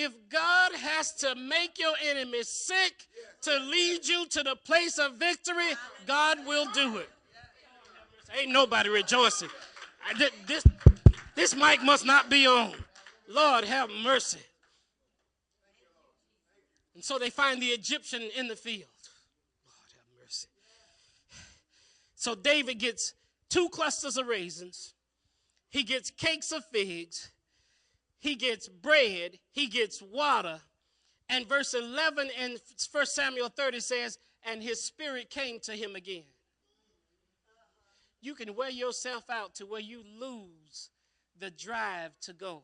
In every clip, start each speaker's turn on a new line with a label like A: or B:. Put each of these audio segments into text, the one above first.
A: if God has to make your enemy sick to lead you to the place of victory, God will do it. Ain't nobody rejoicing. This mic must not be on. Lord, have mercy. And so they find the Egyptian in the field. Lord, have mercy. So David gets 2 clusters of raisins. He gets cakes of figs. He gets bread. He gets water. And verse 11 in 1 Samuel 30 says, and his spirit came to him again. You can wear yourself out to where you lose the drive to go.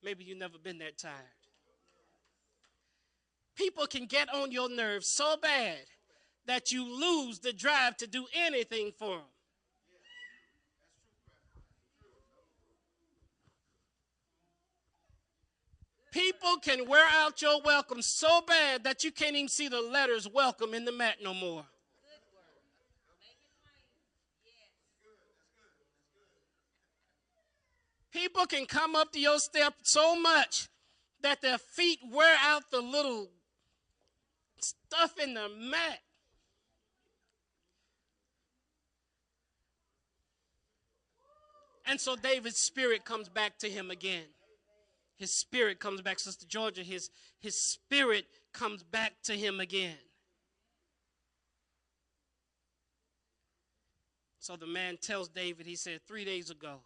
A: Maybe you've never been that tired. People can get on your nerves so bad that you lose the drive to do anything for them. People can wear out your welcome so bad that you can't even see the letters welcome in the mat no more. People can come up to your step so much that their feet wear out the little stuff in the mat. And so David's spirit comes back to him again. His spirit comes back, Sister Georgia, his spirit comes back to him again. So the man tells David, he said, 3 days ago,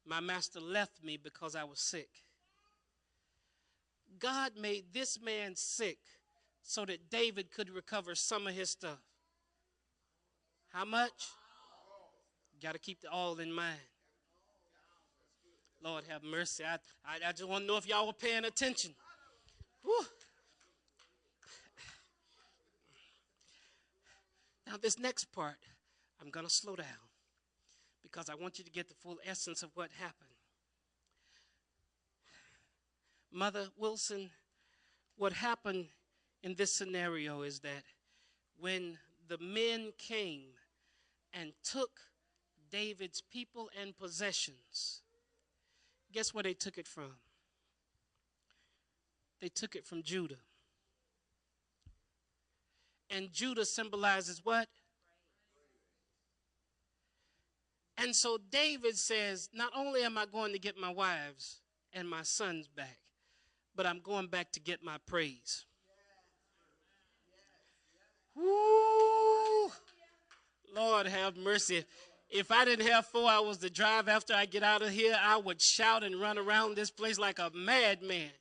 A: my master left me because I was sick. God made this man sick so that David could recover some of his stuff. How much? Got to keep the all in mind. Lord have mercy. I just want to know if y'all were paying attention. Whew. Now this next part, I'm going to slow down because I want you to get the full essence of what happened. Mother Wilson, what happened in this scenario is that when the men came and took David's people and possessions, guess where they took it from? They took it from Judah. And Judah symbolizes what? And so David says, not only am I going to get my wives and my sons back, but I'm going back to get my praise. Woo! Lord have mercy. If I didn't have 4 hours to drive after I get out of here, I would shout and run around this place like a madman.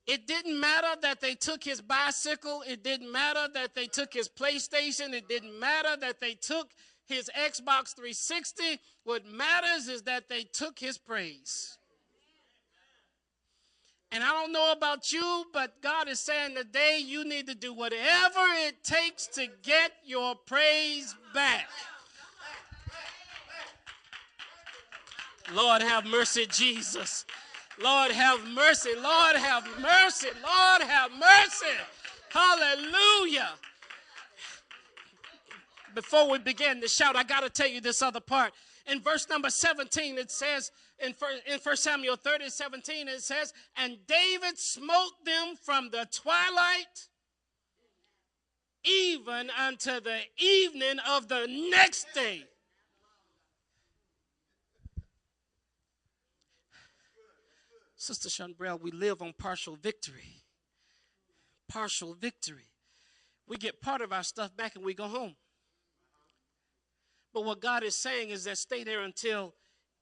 A: It didn't matter that they took his bicycle. It didn't matter that they took his PlayStation. It didn't matter that they took his Xbox 360. What matters is that they took his praise. And I don't know about you, but God is saying today you need to do whatever it takes to get your praise back. Lord have mercy, Jesus. Lord have mercy. Lord have mercy. Lord have mercy. Hallelujah. Before we begin to shout, I got to tell you this other part. In verse number 17, it says, in 1 Samuel 30, 17, it says, and David smote them from the twilight even unto the evening of the next day. Sister Chanbrell, we live on partial victory. Partial victory. We get part of our stuff back and we go home. But what God is saying is that stay there until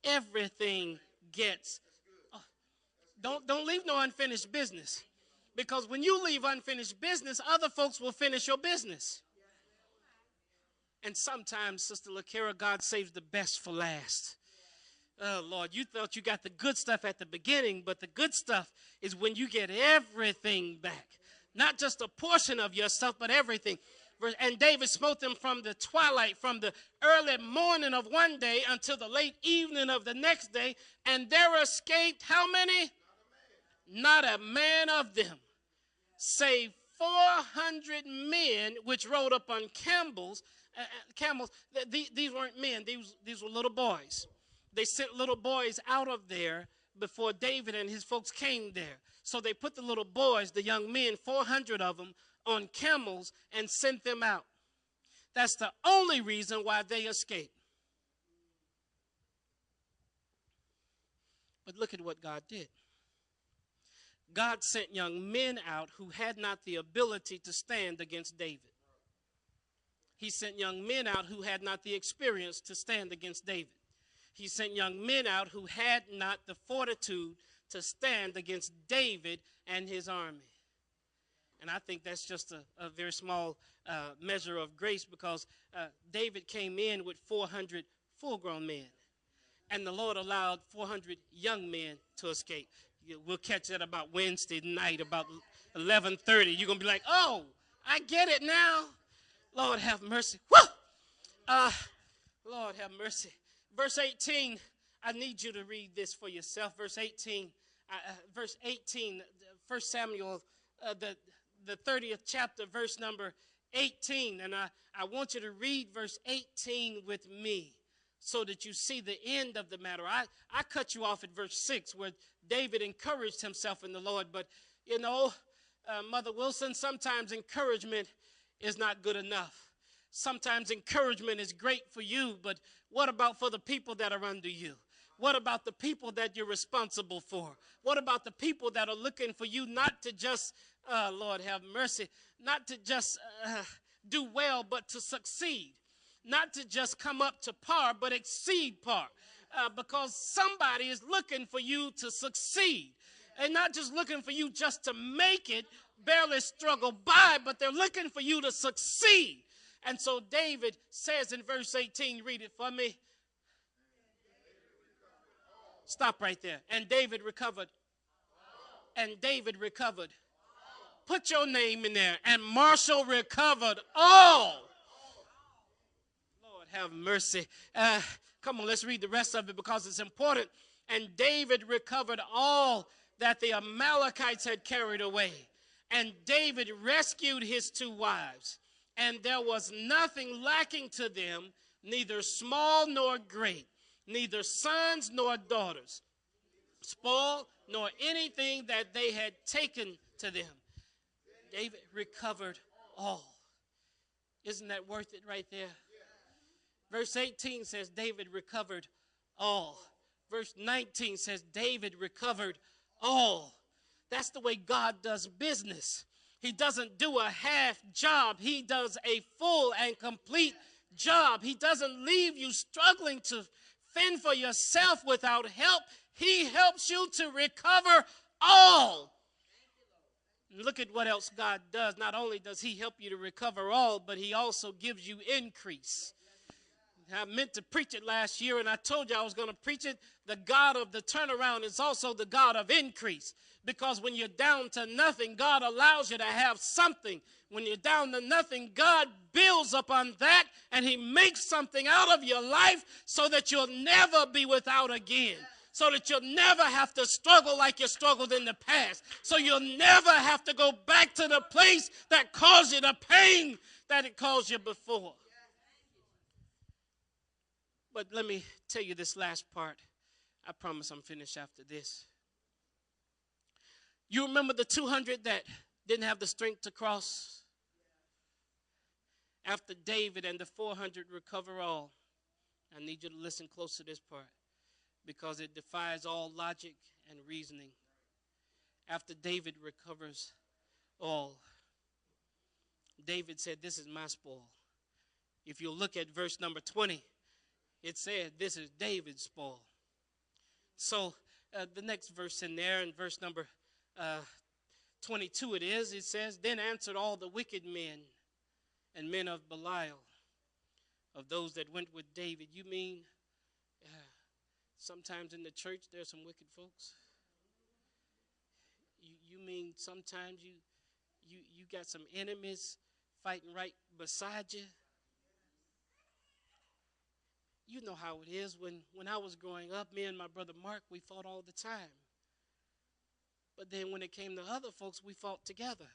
A: everything gets. Don't leave no unfinished business. Because when you leave unfinished business, other folks will finish your business. And sometimes, Sister LaKara, God saves the best for last. Oh, Lord, you thought you got the good stuff at the beginning, but the good stuff is when you get everything back. Not just a portion of your stuff, but everything. And David smote them from the twilight, from the early morning of one day until the late evening of the next day. And there escaped how many? Not a man of them, save 400 men which rode upon camels. These weren't men, these were little boys. they sent little boys out of there before David and his folks came there. So they put the little boys, the young men, 400 of them, on camels and sent them out. That's the only reason why they escaped. But look at what God did. God sent young men out who had not the ability to stand against David. He sent young men out who had not the experience to stand against David. He sent young men out who had not the fortitude to stand against David and his army. And I think that's just a very small measure of grace, because David came in with 400 full-grown men, and the Lord allowed 400 young men to escape. We'll catch that about Wednesday night, about 11:30. You're going to be like, oh, I get it now. Lord have mercy. Woo! Lord have mercy. Verse 18, I need you to read this for yourself. Verse 18, 1 Samuel, the 30th chapter, verse number 18. And I want you to read verse 18 with me so that you see the end of the matter. I cut you off at verse 6 where David encouraged himself in the Lord. But, you know, Mother Wilson, sometimes encouragement is not good enough. Sometimes encouragement is great for you, but what about for the people that are under you? What about the people that you're responsible for? What about the people that are looking for you not to just, Lord have mercy, not to just do well, but to succeed? Not to just come up to par, but exceed par. Because somebody is looking for you to succeed. And not just looking for you just to make it, barely struggle by, but they're looking for you to succeed. And so David says in verse 18, read it for me. Stop right there. And David recovered. And David recovered. Put your name in there. And Marshall recovered all. Lord have mercy. Come on, let's read the rest of it because it's important. And David recovered all that the Amalekites had carried away. And David rescued his 2 wives. And there was nothing lacking to them, neither small nor great, neither sons nor daughters, spoil nor anything that they had taken to them. David recovered all. Isn't that worth it right there? Verse 18 says David recovered all. Verse 19 says David recovered all. That's the way God does business. He doesn't do a half job. He does a full and complete job. He doesn't leave you struggling to fend for yourself without help. He helps you to recover all. Look at what else God does. Not only does he help you to recover all, but he also gives you increase. I meant to preach it last year, and I told you I was going to preach it. The God of the turnaround is also the God of increase. Because when you're down to nothing, God allows you to have something. When you're down to nothing, God builds upon that, and he makes something out of your life so that you'll never be without again. So that you'll never have to struggle like you struggled in the past. So you'll never have to go back to the place that caused you the pain that it caused you before. But let me tell you this last part. I promise I'm finished after this. You remember the 200 that didn't have the strength to cross? After David and the 400 recover all. I need you to listen close to this part because it defies all logic and reasoning. After David recovers all, David said, "This is my spoil." If you look at verse number 20, it said, "This is David's spoil." So the next verse in there, in verse number 22 it says, "Then answered all the wicked men and men of Belial, of those that went with David." You mean sometimes in the church there's some wicked folks? You mean sometimes you got some enemies fighting right beside you? You know how it is. When I was growing up, me and my brother Mark, we fought all the time. But then when it came to other folks, we fought together.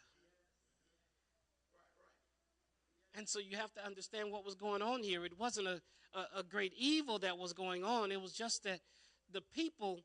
A: And so you have to understand what was going on here. It wasn't a great evil that was going on. It was just that the people